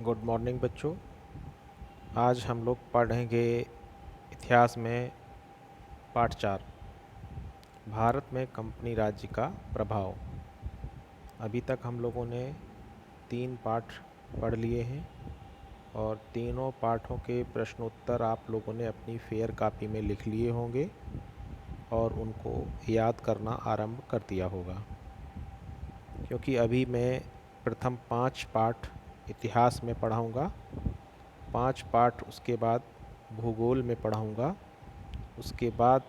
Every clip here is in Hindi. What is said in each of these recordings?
गुड मॉर्निंग बच्चों। आज हम लोग पढ़ेंगे इतिहास में पाठ 4, भारत में कंपनी राज्य का प्रभाव। अभी तक हम लोगों ने 3 पाठ पढ़ लिए हैं और तीनों पाठों के प्रश्नोत्तर आप लोगों ने अपनी फेयर कॉपी में लिख लिए होंगे और उनको याद करना आरंभ कर दिया होगा, क्योंकि अभी मैं प्रथम 5 पाठ इतिहास में पढ़ाऊँगा, 5 पाठ उसके बाद भूगोल में पढ़ाऊँगा, उसके बाद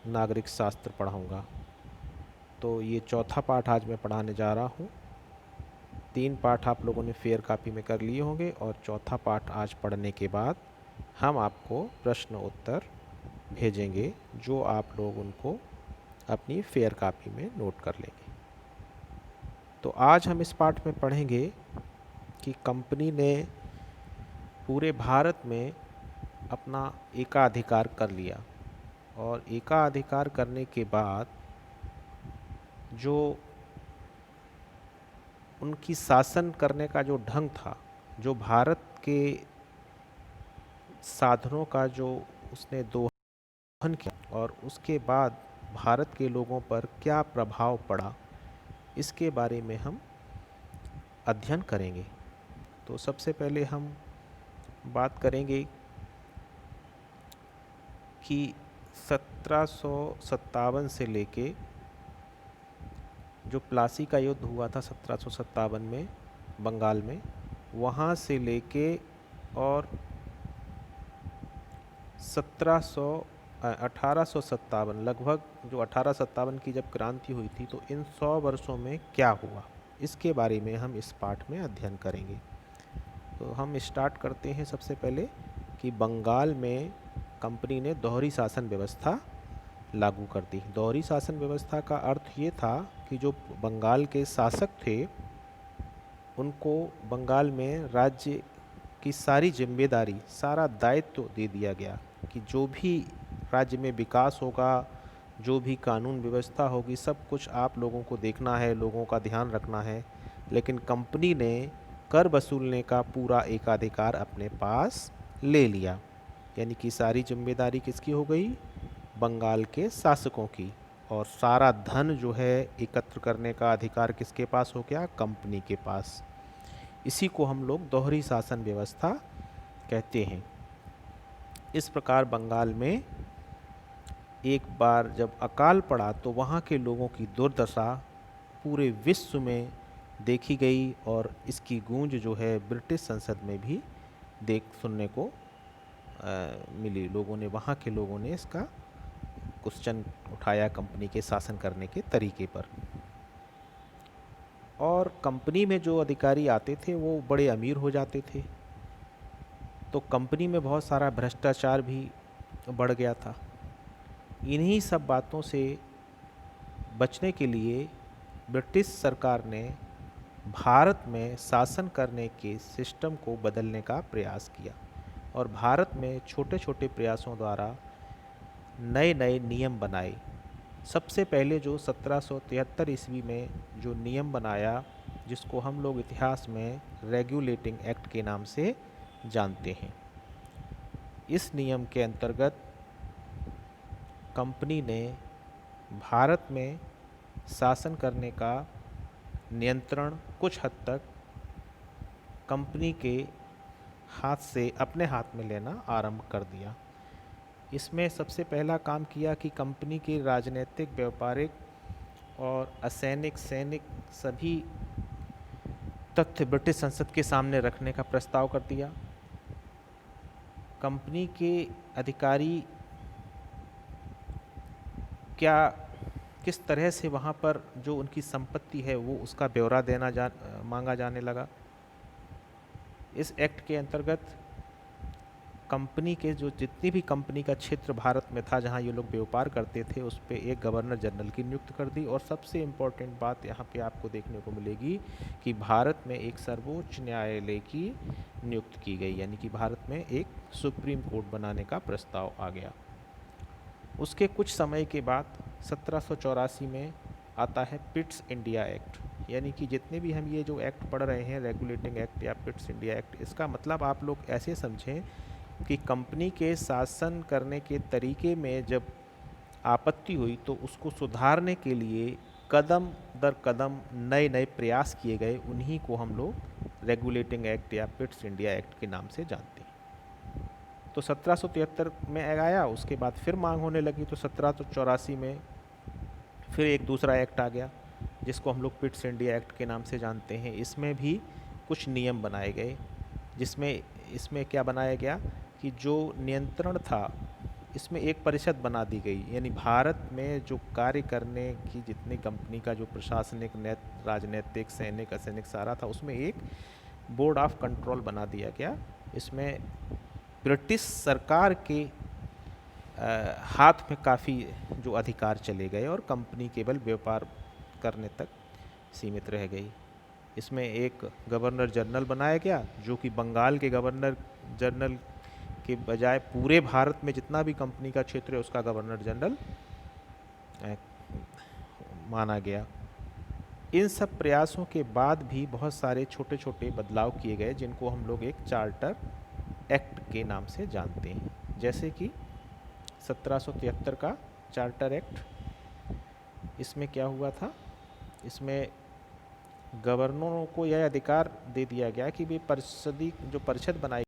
नागरिक शास्त्र पढ़ाऊँगा। तो ये चौथा पाठ आज मैं पढ़ाने जा रहा हूँ। 3 पाठ आप लोगों ने फेयर कॉपी में कर लिए होंगे और चौथा पाठ आज पढ़ने के बाद हम आपको प्रश्न उत्तर भेजेंगे, जो आप लोग उनको अपनी फेयर कॉपी में नोट कर लेंगे। तो आज हम इस पाठ में पढ़ेंगे कि कंपनी ने पूरे भारत में अपना एकाधिकार कर लिया और एकाधिकार करने के बाद जो उनकी शासन करने का जो ढंग था, जो भारत के साधनों का जो उसने दोहन किया और उसके बाद भारत के लोगों पर क्या प्रभाव पड़ा, इसके बारे में हम अध्ययन करेंगे। तो सबसे पहले हम बात करेंगे कि 1757 से लेके जो प्लासी का युद्ध हुआ था 1757 में बंगाल में, वहाँ से लेके और 1857 लगभग, जो 1857 की जब क्रांति हुई थी, तो इन 100 वर्षों में क्या हुआ, इसके बारे में हम इस पाठ में अध्ययन करेंगे। तो हम स्टार्ट करते हैं सबसे पहले कि बंगाल में कंपनी ने दोहरी शासन व्यवस्था लागू कर दी। दोहरी शासन व्यवस्था का अर्थ ये था कि जो बंगाल के शासक थे, उनको बंगाल में राज्य की सारी जिम्मेदारी, सारा दायित्व दे दिया गया कि जो भी राज्य में विकास होगा, जो भी कानून व्यवस्था होगी, सब कुछ आप लोगों को देखना है, लोगों का ध्यान रखना है। लेकिन कंपनी ने कर वसूलने का पूरा एकाधिकार अपने पास ले लिया, यानी कि सारी जिम्मेदारी किसकी हो गई? बंगाल के शासकों की। और सारा धन जो है एकत्र करने का अधिकार किसके पास हो गया? कंपनी के पास। इसी को हम लोग दोहरी शासन व्यवस्था कहते हैं। इस प्रकार बंगाल में एक बार जब अकाल पड़ा तो वहाँ के लोगों की दुर्दशा पूरे विश्व में देखी गई और इसकी गूंज जो है ब्रिटिश संसद में भी सुनने को मिली। लोगों ने, वहाँ के लोगों ने इसका क्वेश्चन उठाया कंपनी के शासन करने के तरीके पर। और कंपनी में जो अधिकारी आते थे वो बड़े अमीर हो जाते थे, तो कंपनी में बहुत सारा भ्रष्टाचार भी बढ़ गया था। इन्हीं सब बातों से बचने के लिए ब्रिटिश सरकार ने भारत में शासन करने के सिस्टम को बदलने का प्रयास किया और भारत में छोटे छोटे प्रयासों द्वारा नए नए नियम बनाए। सबसे पहले जो 1773 ईस्वी में जो नियम बनाया, जिसको हम लोग इतिहास में रेगुलेटिंग एक्ट के नाम से जानते हैं, इस नियम के अंतर्गत कंपनी ने भारत में शासन करने का नियंत्रण कुछ हद तक कंपनी के हाथ से अपने हाथ में लेना आरंभ कर दिया। इसमें सबसे पहला काम किया कि कंपनी के राजनीतिक, व्यापारिक और असैनिक, सैनिक सभी तथ्य ब्रिटिश संसद के सामने रखने का प्रस्ताव कर दिया। कंपनी के अधिकारी किस तरह से वहाँ पर जो उनकी संपत्ति है वो उसका ब्यौरा मांगा जाने लगा। इस एक्ट के अंतर्गत कंपनी के जितनी भी कंपनी का क्षेत्र भारत में था जहाँ ये लोग व्यापार करते थे, उस पर एक गवर्नर जनरल की नियुक्ति कर दी। और सबसे इम्पोर्टेंट बात यहाँ पे आपको देखने को मिलेगी कि भारत में एक सर्वोच्च न्यायालय की नियुक्ति की गई, यानी कि भारत में एक सुप्रीम कोर्ट बनाने का प्रस्ताव आ गया। उसके कुछ समय के बाद 1784 में आता है पिट्स इंडिया एक्ट, यानी कि जितने भी हम ये जो एक्ट पढ़ रहे हैं, रेगुलेटिंग एक्ट या पिट्स इंडिया एक्ट, इसका मतलब आप लोग ऐसे समझें कि कंपनी के शासन करने के तरीके में जब आपत्ति हुई तो उसको सुधारने के लिए कदम दर कदम नए नए प्रयास किए गए, उन्हीं को हम लोग रेगुलेटिंग एक्ट या पिट्स इंडिया एक्ट के नाम से जानते हैं। तो 1773 में आया, उसके बाद फिर मांग होने लगी, तो 1784 में फिर एक दूसरा एक्ट आ गया जिसको हम लोग पिट्स इंडिया एक्ट के नाम से जानते हैं। इसमें भी कुछ नियम बनाए गए, जिसमें इसमें क्या बनाया गया कि जो नियंत्रण था, इसमें एक परिषद बना दी गई, यानी भारत में जो कार्य करने की जितनी कंपनी का जो प्रशासनिक, राजनीतिक, सैनिक, असैनिक सारा था, उसमें एक बोर्ड ऑफ कंट्रोल बना दिया गया। इसमें ब्रिटिश सरकार के हाथ में काफ़ी जो अधिकार चले गए और कंपनी केवल व्यापार करने तक सीमित रह गई। इसमें एक गवर्नर जनरल बनाया गया, जो कि बंगाल के गवर्नर जनरल के बजाय पूरे भारत में जितना भी कंपनी का क्षेत्र है उसका गवर्नर जनरल माना गया। इन सब प्रयासों के बाद भी बहुत सारे छोटे छोटे बदलाव किए गए, जिनको हम लोग एक चार्टर एक्ट के नाम से जानते हैं। जैसे कि 1773 का चार्टर एक्ट, इसमें क्या हुआ था, इसमें गवर्नरों को यह अधिकार दे दिया गया कि वे जो परिषद बनाई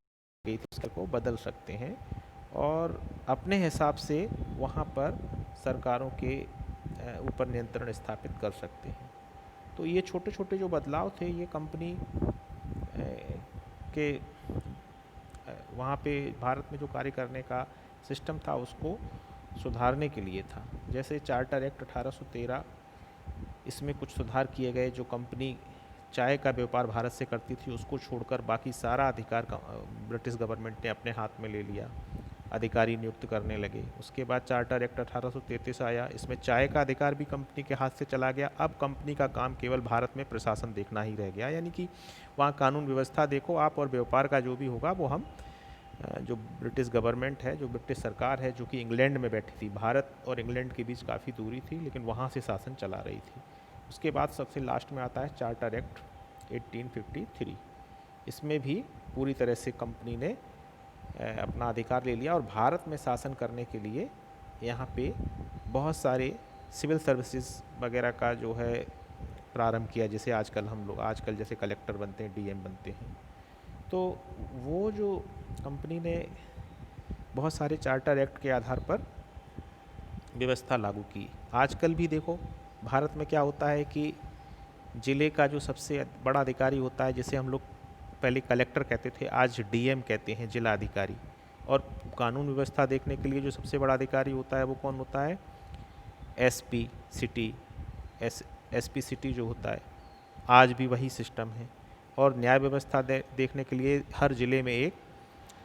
गई थी उसको बदल सकते हैं और अपने हिसाब से वहाँ पर सरकारों के ऊपर नियंत्रण स्थापित कर सकते हैं। तो ये छोटे छोटे जो बदलाव थे, ये कंपनी के वहाँ पे भारत में जो कार्य करने का सिस्टम था उसको सुधारने के लिए था। जैसे चार्टर एक्ट 1813, इसमें कुछ सुधार किए गए। जो कंपनी चाय का व्यापार भारत से करती थी उसको छोड़कर बाकी सारा अधिकार ब्रिटिश गवर्नमेंट ने अपने हाथ में ले लिया, अधिकारी नियुक्त करने लगे। उसके बाद चार्टर एक्ट 1833 आया, इसमें चाय का अधिकार भी कंपनी के हाथ से चला गया। अब कंपनी का काम केवल भारत में प्रशासन देखना ही रह गया, यानी कि वहाँ कानून व्यवस्था देखो आप, और व्यापार का जो भी होगा वो हम जो ब्रिटिश गवर्नमेंट है, जो ब्रिटिश सरकार है, जो कि इंग्लैंड में बैठी थी, भारत और इंग्लैंड के बीच काफ़ी दूरी थी, लेकिन वहाँ से शासन चला रही थी। उसके बाद सबसे लास्ट में आता है चार्टर एक्ट 1853। इसमें भी पूरी तरह से कंपनी ने अपना अधिकार ले लिया और भारत में शासन करने के लिए यहाँ पे बहुत सारे सिविल सर्विसेज वगैरह का जो है प्रारंभ किया, जैसे आजकल जैसे कलेक्टर बनते हैं, डीएम बनते हैं। तो वो जो कंपनी ने बहुत सारे चार्टर एक्ट के आधार पर व्यवस्था लागू की। आजकल भी देखो भारत में क्या होता है कि ज़िले का जो सबसे बड़ा अधिकारी होता है, जिसे हम लोग पहले कलेक्टर कहते थे, आज डीएम कहते हैं, जिला अधिकारी। और कानून व्यवस्था देखने के लिए जो सबसे बड़ा अधिकारी होता है वो कौन होता है, एसपी सिटी। एसपी सिटी जो होता है, आज भी वही सिस्टम है। और न्याय व्यवस्था देखने के लिए हर ज़िले में एक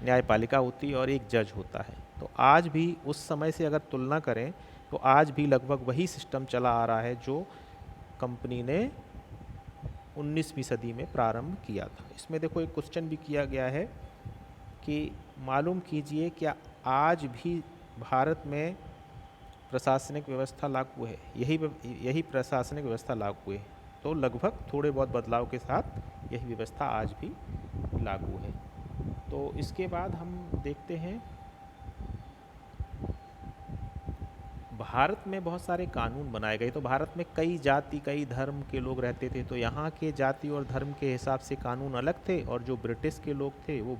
न्यायपालिका होती है और एक जज होता है। तो आज भी उस समय से अगर तुलना करें तो आज भी लगभग वही सिस्टम चला आ रहा है जो कंपनी ने 19वीं सदी में प्रारंभ किया था। इसमें देखो एक क्वेश्चन भी किया गया है कि मालूम कीजिए क्या आज भी भारत में प्रशासनिक व्यवस्था लागू है, यही प्रशासनिक व्यवस्था लागू है। तो लगभग थोड़े बहुत बदलाव के साथ यही व्यवस्था आज भी लागू है। तो इसके बाद हम देखते हैं भारत में बहुत सारे कानून बनाए गए। तो भारत में कई जाति, कई धर्म के लोग रहते थे, तो यहाँ के जाति और धर्म के हिसाब से कानून अलग थे, और जो ब्रिटिश के लोग थे वो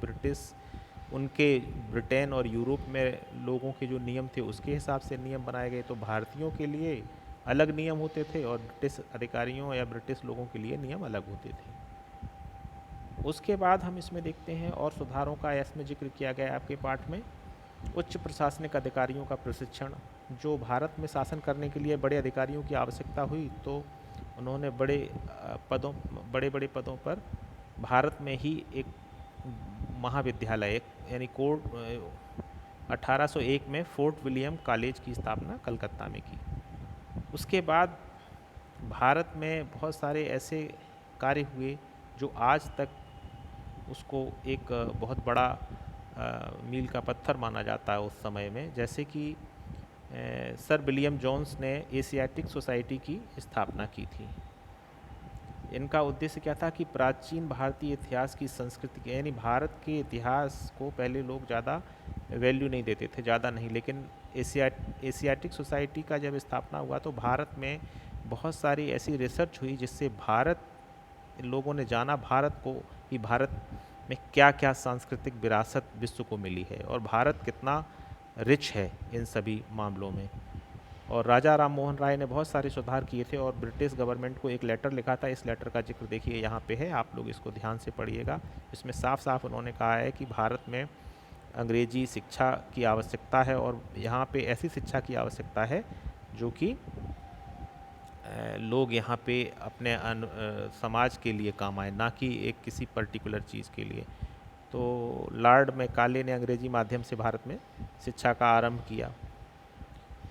उनके ब्रिटेन और यूरोप में लोगों के जो नियम थे उसके हिसाब से नियम बनाए गए। तो भारतीयों के लिए अलग नियम होते थे और ब्रिटिश अधिकारियों या ब्रिटिश लोगों के लिए नियम अलग होते थे। उसके बाद हम इसमें देखते हैं और सुधारों का इसमें जिक्र किया गया है आपके पाठ में। उच्च प्रशासनिक अधिकारियों का प्रशिक्षण, जो भारत में शासन करने के लिए बड़े अधिकारियों की आवश्यकता हुई तो उन्होंने बड़े बड़े पदों पर भारत में ही एक महाविद्यालय, यानी कोर्ट 1801 में फोर्ट विलियम कॉलेज की स्थापना कलकत्ता में की। उसके बाद भारत में बहुत सारे ऐसे कार्य हुए जो आज तक उसको एक बहुत बड़ा मील का पत्थर माना जाता है उस समय में। जैसे कि सर विलियम जोन्स ने एशियाटिक सोसाइटी की स्थापना की थी। इनका उद्देश्य क्या था कि प्राचीन भारतीय इतिहास की संस्कृति के, यानी भारत के इतिहास को पहले लोग ज़्यादा वैल्यू नहीं देते थे, ज़्यादा नहीं, लेकिन एशियाटिक सोसाइटी का जब स्थापना हुआ तो भारत में बहुत सारी ऐसी रिसर्च हुई जिससे भारत, लोगों ने जाना भारत को, कि भारत में क्या क्या सांस्कृतिक विरासत विश्व को मिली है और भारत कितना रिच है इन सभी मामलों में। और राजा राम मोहन राय ने बहुत सारे सुधार किए थे और ब्रिटिश गवर्नमेंट को एक लेटर लिखा था। इस लेटर का जिक्र देखिए यहाँ पे है, आप लोग इसको ध्यान से पढ़िएगा। इसमें साफ साफ उन्होंने कहा है कि भारत में अंग्रेजी शिक्षा की आवश्यकता है और यहाँ पे ऐसी शिक्षा की आवश्यकता है जो कि लोग यहाँ पे अपने समाज के लिए काम आए, ना कि एक किसी पर्टिकुलर चीज़ के लिए। तो लॉर्ड मैकाले ने अंग्रेजी माध्यम से भारत में शिक्षा का आरंभ किया।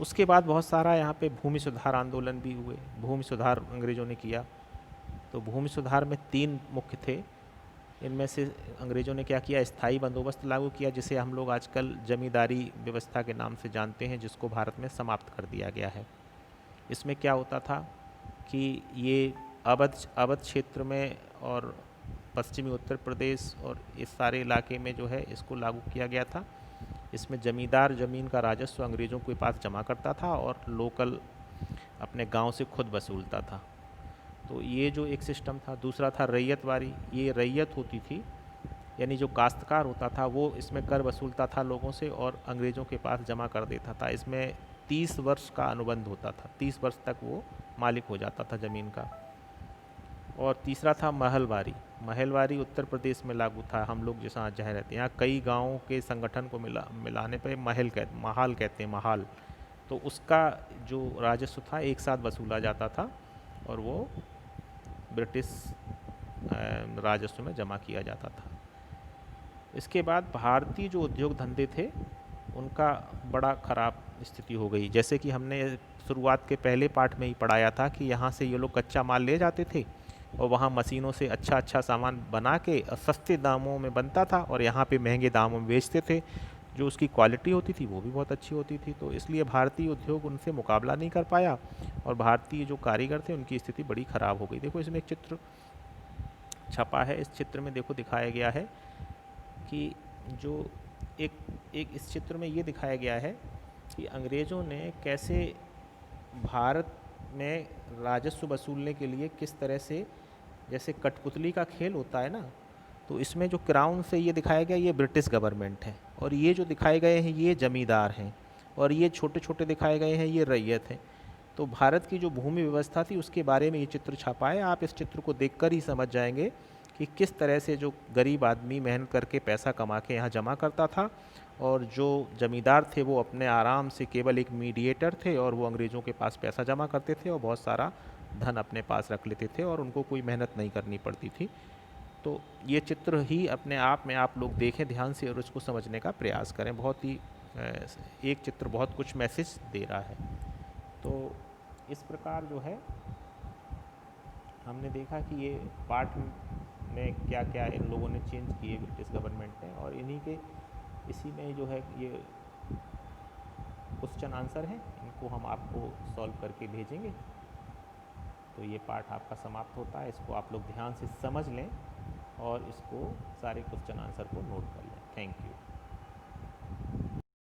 उसके बाद बहुत सारा यहाँ पे भूमि सुधार आंदोलन भी हुए, भूमि सुधार अंग्रेज़ों ने किया। तो भूमि सुधार में 3 मुख्य थे। इनमें से अंग्रेज़ों ने क्या किया, स्थायी बंदोबस्त लागू किया, जिसे हम लोग आजकल जमींदारी व्यवस्था के नाम से जानते हैं, जिसको भारत में समाप्त कर दिया गया है। इसमें क्या होता था कि ये अवध क्षेत्र में और पश्चिमी उत्तर प्रदेश और इस सारे इलाके में जो है इसको लागू किया गया था। इसमें जमींदार ज़मीन का राजस्व अंग्रेज़ों के पास जमा करता था और लोकल अपने गांव से खुद वसूलता था। तो ये जो एक सिस्टम था। दूसरा था रैयतवारी। ये रैयत होती थी, यानी जो काश्तकार होता था वो इसमें कर वसूलता था लोगों से और अंग्रेज़ों के पास जमा कर देता था। इसमें 30 वर्ष का अनुबंध होता था, 30 वर्ष तक वो मालिक हो जाता था ज़मीन का। और तीसरा था महलवारी। महलवारी उत्तर प्रदेश में लागू था, हम लोग जैसा जहाँ रहते हैं। यहाँ कई गाँवों के संगठन को मिलाने पर महाल कहते हैं, महाल। तो उसका जो राजस्व था एक साथ वसूला जाता था और वो ब्रिटिश राजस्व में जमा किया जाता था। इसके बाद भारतीय जो उद्योग धंधे थे उनका बड़ा ख़राब स्थिति हो गई। जैसे कि हमने शुरुआत के पहले पार्ट में ही पढ़ाया था कि यहाँ से ये लोग कच्चा माल ले जाते थे और वहाँ मशीनों से अच्छा अच्छा सामान बना के सस्ते दामों में बनता था और यहाँ पे महंगे दामों में बेचते थे। जो उसकी क्वालिटी होती थी वो भी बहुत अच्छी होती थी। तो इसलिए भारतीय उद्योग उनसे मुकाबला नहीं कर पाया और भारतीय जो कारीगर थे उनकी स्थिति बड़ी ख़राब हो गई। देखो इसमें एक चित्र छपा है। इस चित्र में देखो दिखाया गया है कि जो एक इस चित्र में ये दिखाया गया है कि अंग्रेज़ों ने कैसे भारत में राजस्व वसूलने के लिए किस तरह से, जैसे कठपुतली का खेल होता है ना, तो इसमें जो क्राउन से ये दिखाया गया ये ब्रिटिश गवर्नमेंट है और ये जो दिखाए गए हैं ये जमींदार हैं और ये छोटे छोटे दिखाए गए हैं ये रैयत हैं। तो भारत की जो भूमि व्यवस्था थी उसके बारे में ये चित्र छपा है। आप इस चित्र को देखकर ही समझ जाएंगे कि किस तरह से जो गरीब आदमी मेहनत करके पैसा कमा के यहाँ जमा करता था और जो जमींदार थे वो अपने आराम से केवल एक मीडिएटर थे और वो अंग्रेज़ों के पास पैसा जमा करते थे और बहुत सारा धन अपने पास रख लेते थे और उनको कोई मेहनत नहीं करनी पड़ती थी। तो ये चित्र ही अपने आप में आप लोग देखें ध्यान से और उसको समझने का प्रयास करें। बहुत ही एक चित्र बहुत कुछ मैसेज दे रहा है। तो इस प्रकार जो है हमने देखा कि ये पार्ट में क्या क्या इन लोगों ने चेंज किए ब्रिटिश गवर्नमेंट ने, और इन्हीं के इसी में जो है ये क्वेश्चन आंसर हैं, इनको हम आपको सॉल्व करके भेजेंगे। तो ये पार्ट आपका समाप्त होता है। इसको आप लोग ध्यान से समझ लें और इसको सारे क्वेश्चन आंसर को नोट कर लें। Thank you.